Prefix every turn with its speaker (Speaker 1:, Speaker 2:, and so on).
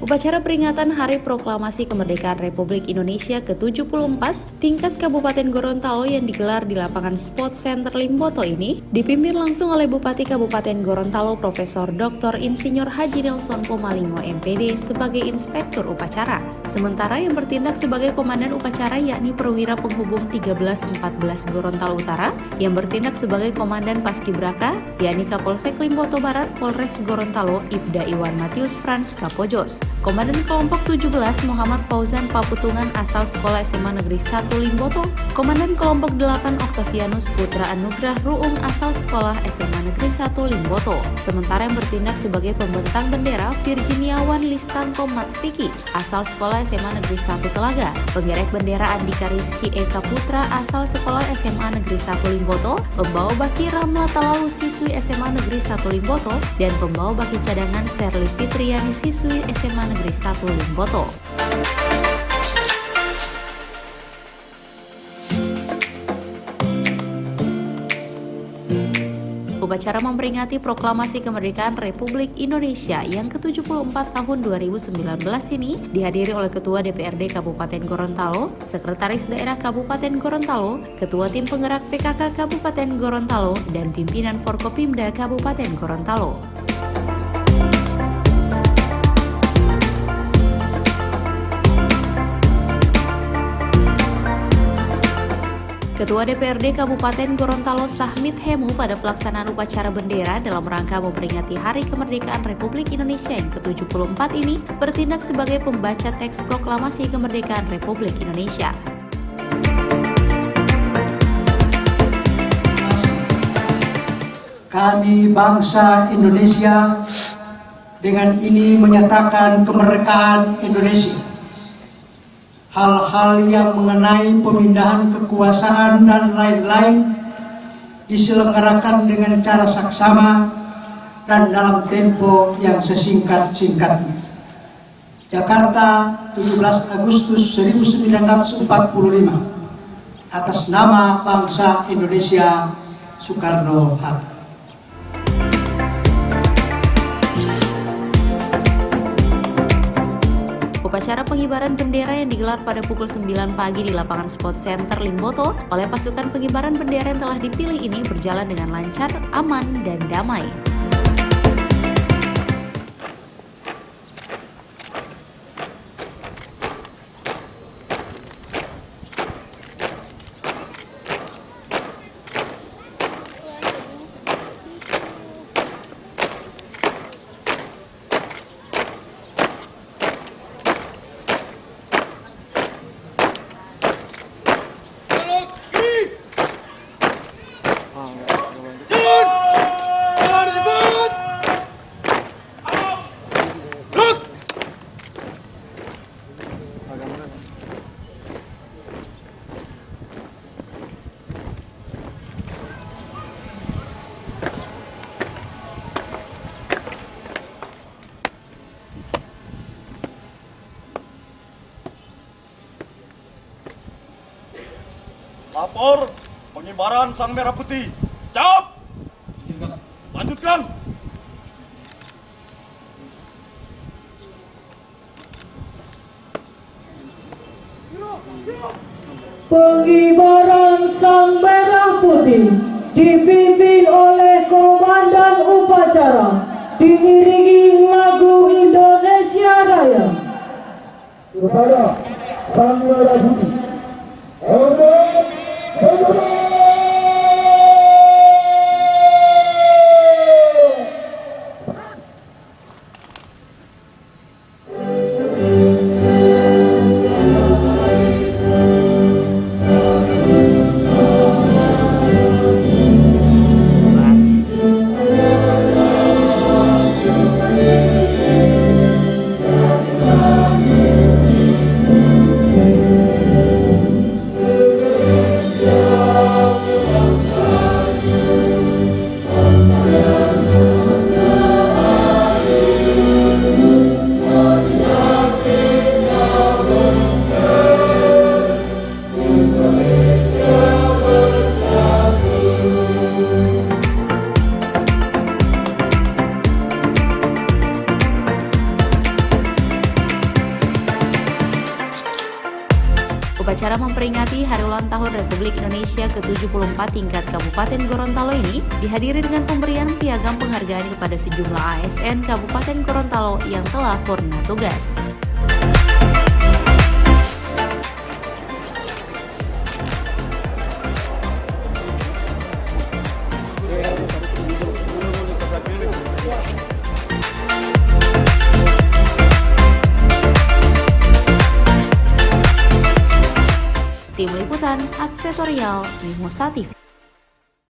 Speaker 1: Upacara peringatan Hari Proklamasi Kemerdekaan Republik Indonesia ke-74 tingkat Kabupaten Gorontalo yang digelar di lapangan Sport Center Limboto ini dipimpin langsung oleh Bupati Kabupaten Gorontalo Profesor Dr. Insinyur Haji Nelson Pomalingo MPD sebagai inspektur upacara. Sementara yang bertindak sebagai komandan upacara yakni Perwira Penghubung 1314 Gorontalo Utara yang bertindak sebagai komandan Paskibraka yakni Kapolsek Limboto Barat Polres Gorontalo Ibda Iwan Matius Frans Kapojos. Komandan Kelompok 17 Muhammad Fauzan Paputungan asal Sekolah SMA Negeri 1 Limboto, Komandan Kelompok 8 Octavianus Putra Anugrah Ruung asal Sekolah SMA Negeri 1 Limboto. Sementara yang bertindak sebagai pembentang bendera Virginiawan Listanto Matfiki asal Sekolah SMA Negeri 1 Telaga, Penggerek bendera Andika Rizky Eka Putra asal Sekolah SMA Negeri 1 Limboto, Pembawa baki Ramla Talalu siswi SMA Negeri 1 Limboto, dan Pembawa baki cadangan Serli Fitriani siswi SMA Negeri 1 Limboto. Upacara memperingati Proklamasi Kemerdekaan Republik Indonesia yang ke-74 tahun 2019 ini dihadiri oleh Ketua DPRD Kabupaten Gorontalo, Sekretaris Daerah Kabupaten Gorontalo, Ketua Tim Penggerak PKK Kabupaten Gorontalo, dan pimpinan Forkopimda Kabupaten Gorontalo. Ketua DPRD Kabupaten Gorontalo Sahmit Hemu pada pelaksanaan upacara bendera dalam rangka memperingati Hari Kemerdekaan Republik Indonesia yang ke-74 ini bertindak sebagai pembaca teks Proklamasi Kemerdekaan Republik Indonesia.
Speaker 2: Kami bangsa Indonesia dengan ini menyatakan kemerdekaan Indonesia. Hal-hal yang mengenai pemindahan kekuasaan dan lain-lain diselenggarakan dengan cara saksama dan dalam tempo yang sesingkat-singkatnya. Jakarta, 17 Agustus 1945. Atas nama bangsa Indonesia, Soekarno-Hatta.
Speaker 1: Upacara pengibaran bendera yang digelar pada pukul 9 pagi di lapangan Sport Center Limboto oleh pasukan pengibaran bendera yang telah dipilih ini berjalan dengan lancar, aman, dan damai.
Speaker 3: Lapor pengibaran Sang Merah Putih. Jawab. Lanjutkan.
Speaker 4: Pengibaran Sang Merah Putih dipimpin oleh Komandan Upacara diiringi lagu Indonesia Raya. Kepada Sang Merah Putih.
Speaker 1: Acara memperingati Hari Ulang Tahun Republik Indonesia ke-74 tingkat Kabupaten Gorontalo ini dihadiri dengan pemberian piagam penghargaan kepada sejumlah ASN Kabupaten Gorontalo yang telah purna tugas. Tim Liputan Advertorial Mimosa TV.